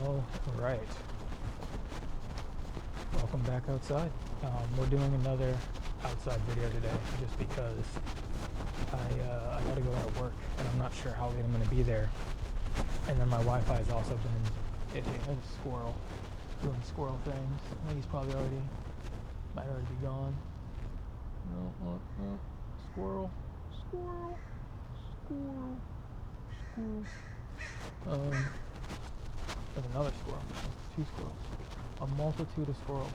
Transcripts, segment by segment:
All right. Welcome back outside. We're doing another outside video today just because I gotta go to work and I'm not sure how late I'm gonna be there. And then my Wi-Fi has also been iffy. There's a squirrel doing squirrel things. I think he's probably might already be gone. No, squirrel. There's another squirrel. Two squirrels. A multitude of squirrels.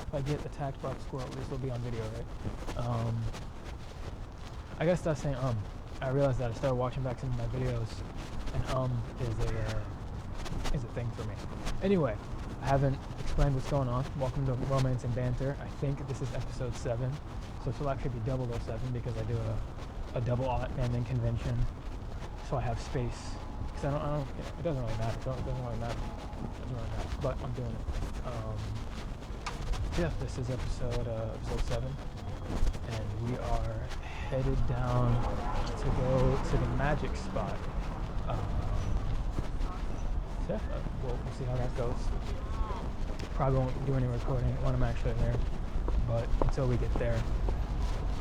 If I get attacked by a squirrel, this will be on video, right? I guess that's saying I realized that I started watching back some of my videos, and is a thing for me. Anyway, I haven't explained what's going on. Welcome to Romance and Banter. I think this is episode 7, so this will actually be 007 because I do a double ending convention, so I have space. Because I don't. It doesn't really matter. It doesn't really matter. But I'm doing it. Yeah, this is episode 7, and we are headed down to go to the magic spot. So yeah, we'll see how that goes. Probably won't do any recording when I'm actually there, but until we get there,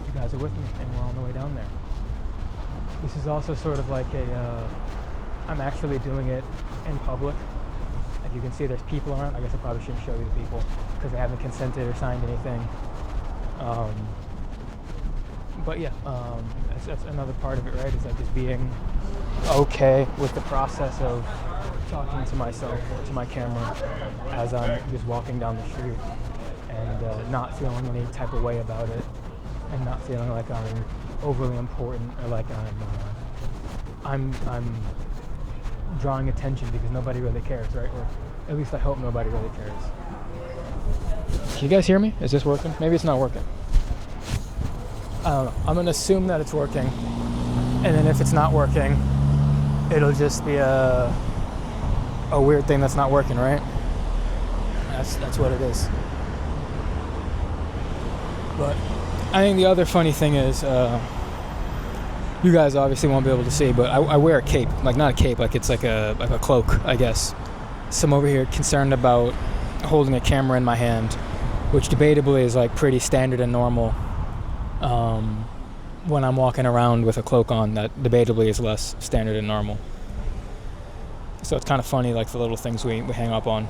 you guys are with me, and we're on the way down there. This is also sort of like I'm actually doing it in public. As you can see, there's people around. I guess I probably shouldn't show you the people because they haven't consented or signed anything. But yeah, that's another part of it, right? Is like just being okay with the process of talking to myself or to my camera as I'm just walking down the street, and not feeling any type of way about it, and not feeling like I'm overly important or like I'm drawing attention because nobody really cares, right? Or at least I hope nobody really cares. Can you guys hear me? Is this working? Maybe it's not working. I don't know. I'm gonna assume that it's working, and then if it's not working, it'll just be a weird thing that's not working, right? That's what it is. But I think the other funny thing is, you guys obviously won't be able to see, but I wear a cape. Like, not a cape, like it's like a cloak, I guess. So I'm over here concerned about holding a camera in my hand, which debatably is like pretty standard and normal. When I'm walking around with a cloak on, that debatably is less standard and normal. So it's kind of funny, like the little things we hang up on.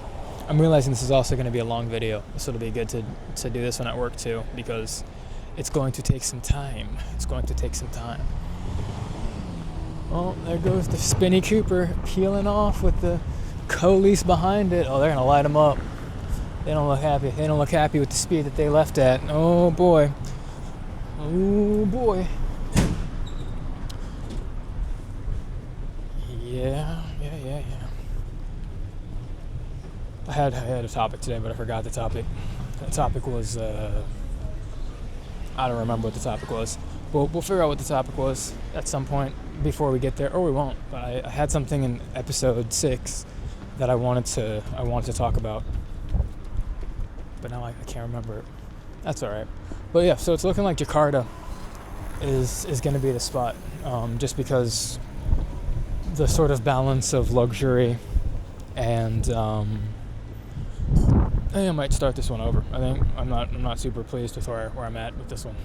I'm realizing this is also going to be a long video, so it'll be good to do this one at work too, because it's going to take some time. Oh, there goes the Spinny Cooper peeling off with the Colease behind it. Oh, they're going to light them up. They don't look happy. They don't look happy with the speed that they left at. Oh, boy. Oh, boy. Yeah. I had a topic today, but I forgot the topic. The topic was, I don't remember what the topic was. We'll figure out what the topic was at some point before we get there, or we won't. But I had something in episode 6 that I wanted to talk about, but now I can't remember it. That's all right. But yeah, so it's looking like Jakarta is going to be the spot, just because the sort of balance of luxury and I think I might start this one over. I think I'm not super pleased with where I'm at with this one.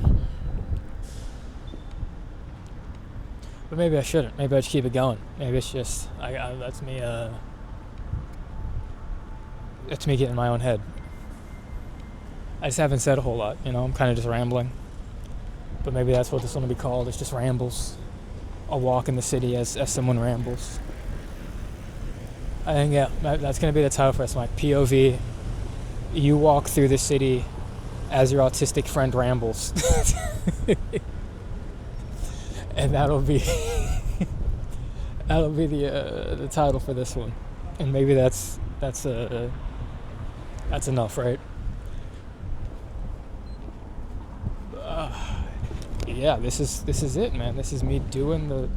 But maybe I shouldn't. Maybe I should keep it going. Maybe it's just that's me getting in my own head. I just haven't said a whole lot, I'm kind of just rambling. But maybe that's what this one will be called. It's just rambles. A walk in the city as someone rambles. I think, yeah, that's going to be the title for this one. POV, you walk through the city as your autistic friend rambles. And that'll be the title for this one. And maybe that's enough, right? Yeah, this is it, man. This is me doing the.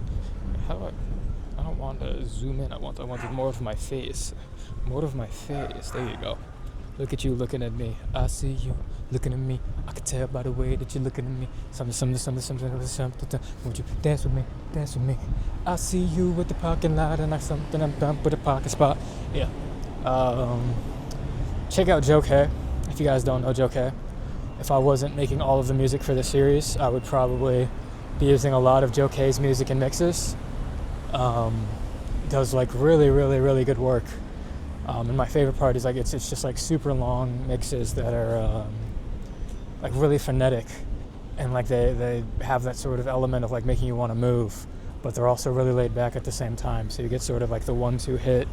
I don't want to zoom in. I want more of my face. More of my face. There you go. Look at you looking at me. I see you looking at me. I can tell by the way that you're looking at me. Something. Won't you dance with me? Dance with me. I see you with the parking lot and something. I'm done with the parking spot. Yeah. Check out Joe K, if you guys don't know Joe K. If I wasn't making all of the music for this series, I would probably be using a lot of Joe K's music and mixes. Does like really, really, really good work. And my favorite part is like it's just like super long mixes that are like really phonetic, and like they have that sort of element of like making you want to move, but they're also really laid back at the same time. So you get sort of like the 1-2 hit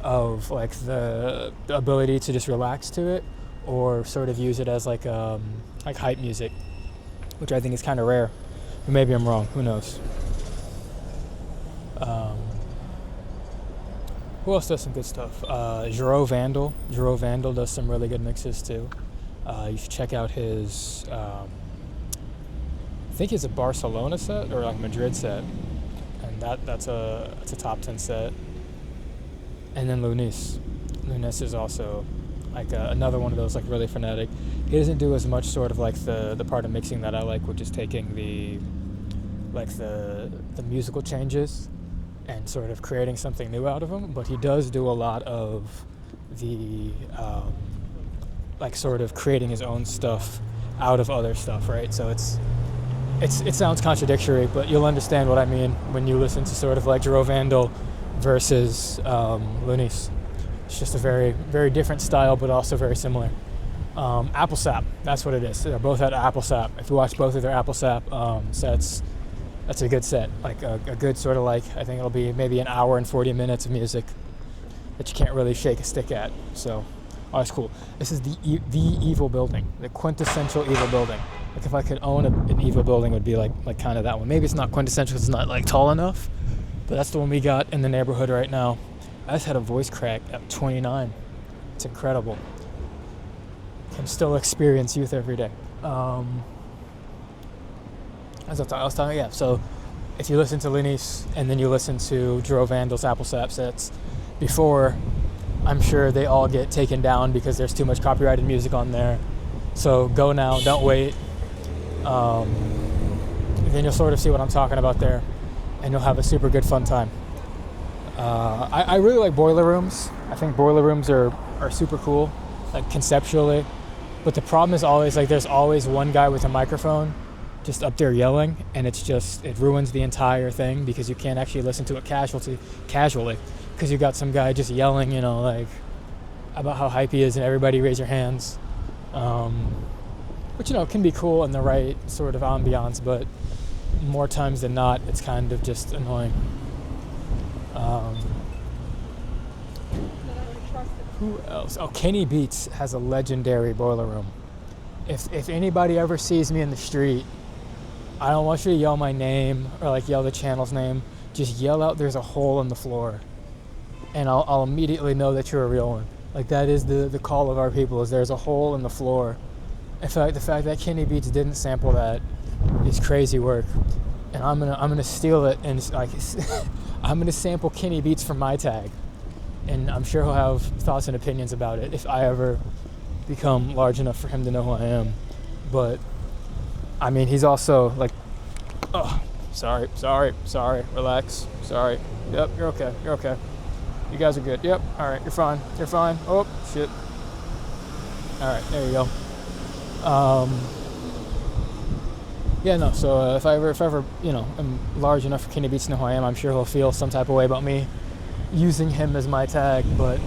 of like the ability to just relax to it, or sort of use it as like hype music, which I think is kind of rare. But maybe I'm wrong. Who knows? Who else does some good stuff? Jero Vandal. Jero Vandal does some really good mixes too. You should check out his. I think it's a Barcelona set or like Madrid set, and that's a top 10 set. And then Lunis. Lunis is also like another one of those like really phonetic. He doesn't do as much sort of like the part of mixing that I like, which is taking the musical changes and sort of creating something new out of them. But he does do a lot of the like sort of creating his own stuff out of other stuff, right? So it sounds contradictory, but you'll understand what I mean when you listen to sort of like Jero Vandal versus Lunis. It's just a very, very different style, but also very similar. Apple Sap, that's what it is. They're both at Apple Sap. If you watch both of their Apple Sap sets, that's a good set. Like a good sort of like, I think it'll be maybe an hour and 40 minutes of music that you can't really shake a stick at. So, oh, that's cool. This is the evil building, the quintessential evil building. Like if I could own an evil building, it would be like kind of that one. Maybe it's not quintessential because it's not like tall enough, but that's the one we got in the neighborhood right now. I just had a voice crack at 29. It's incredible. Can still experience youth every day. As I was talking, yeah. So if you listen to Lunis and then you listen to Jero Vandal's Apple Sap sets before, I'm sure they all get taken down because there's too much copyrighted music on there. So go now, don't wait. Then you'll sort of see what I'm talking about there, and you'll have a super good fun time. I really like boiler rooms. I think boiler rooms are super cool, like conceptually. But the problem is always like there's always one guy with a microphone just up there yelling, and it ruins the entire thing because you can't actually listen to it casually because you got some guy just yelling, you know, like about how hype he is and everybody raise your hands. Which, you know, can be cool in the right sort of ambiance, but more times than not, it's kind of just annoying. Who else? Oh, Kenny Beats has a legendary boiler room. If anybody ever sees me in the street, I don't want you to yell my name or like yell the channel's name. Just yell out, "There's a hole in the floor," and I'll immediately know that you're a real one. Like that is the call of our people, is there's a hole in the floor. In fact, the fact that Kenny Beats didn't sample that is crazy work, and I'm gonna steal it and like I'm gonna sample Kenny Beats from my tag, and I'm sure he'll have thoughts and opinions about it if I ever become large enough for him to know who I am. But I mean, he's also like, oh, sorry, relax, sorry. Yep, you're okay. You guys are good. Yep, all right, you're fine. Oh shit. All right, there you go. Yeah, no. So if I ever, you know, am large enough for Kenny Beats to know who I am, I'm sure he'll feel some type of way about me using him as my tag. But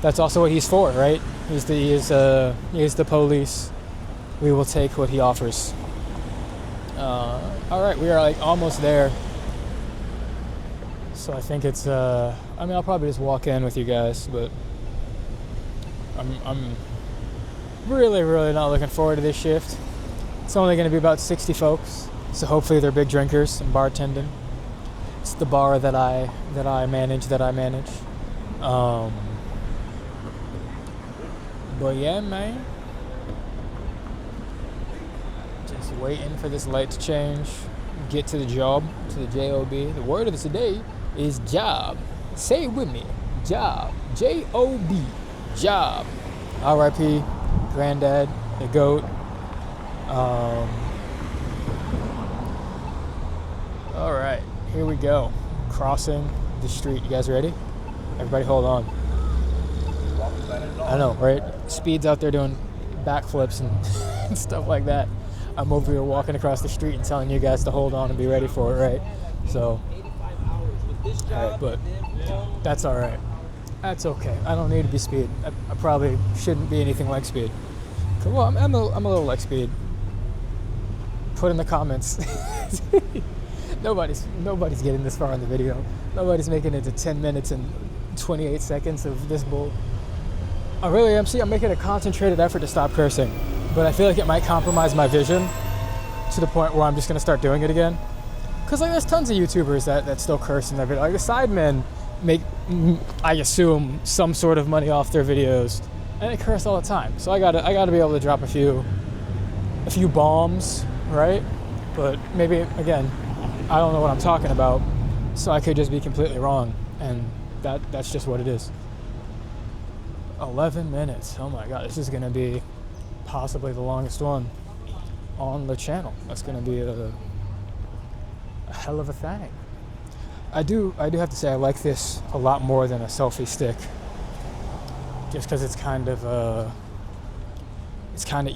that's also what he's for, right? He's the police. We will take what he offers. All right, we are like almost there. So I think it's. I mean, I'll probably just walk in with you guys, but I'm really, really not looking forward to this shift. It's only going to be about 60 folks, so hopefully they're big drinkers and bartending. It's the bar that I manage. But yeah, man. Just waiting for this light to change. Get to the job, to the J-O-B. The word of the day is job. Say it with me. Job. J-O-B. Job. R.I.P. Granddad, the GOAT. All right, here we go. Crossing the street. You guys ready? Everybody hold on. I know, right? Speed's out there doing backflips and, and stuff like that. I'm over here walking across the street and telling you guys to hold on and be ready for it, right? So, alright, but that's alright. That's okay. I don't need to be Speed. I probably shouldn't be anything like Speed. Well, I'm a little like Speed. Put in the comments. Nobody's getting this far in the video. Nobody's making it to 10 minutes and 28 seconds of this bull. I really am. See, I'm making a concentrated effort to stop cursing, but I feel like it might compromise my vision to the point where I'm just gonna start doing it again. Cause like there's tons of YouTubers that still curse in their video. Like the Sidemen make, I assume, some sort of money off their videos, and they curse all the time. So I gotta be able to drop a few bombs, right? But maybe again, I don't know what I'm talking about, so I could just be completely wrong, and that's just what it is. 11 minutes. Oh my god, this is gonna be possibly the longest one on the channel. That's gonna be a hell of a thing. I do have to say I like this a lot more than a selfie stick, just because it's kind of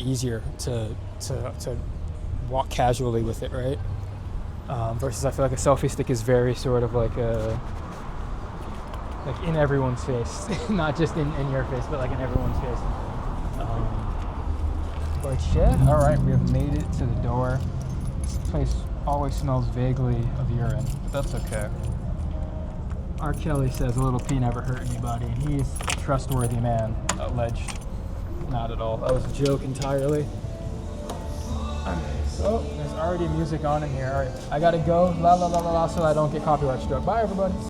easier to walk casually with it, right? Versus I feel like a selfie stick is very sort of like in everyone's face, not just in your face, but like in everyone's face. But yeah, all right, we have made it to the door. This place always smells vaguely of urine, but that's okay. R. Kelly says a little pee never hurt anybody, and he's a trustworthy man, alleged. Not at all. That was a joke entirely. Oh, there's already music on in here. All right, I gotta go, la la la la la, so I don't get copyright struck. Bye, everybody.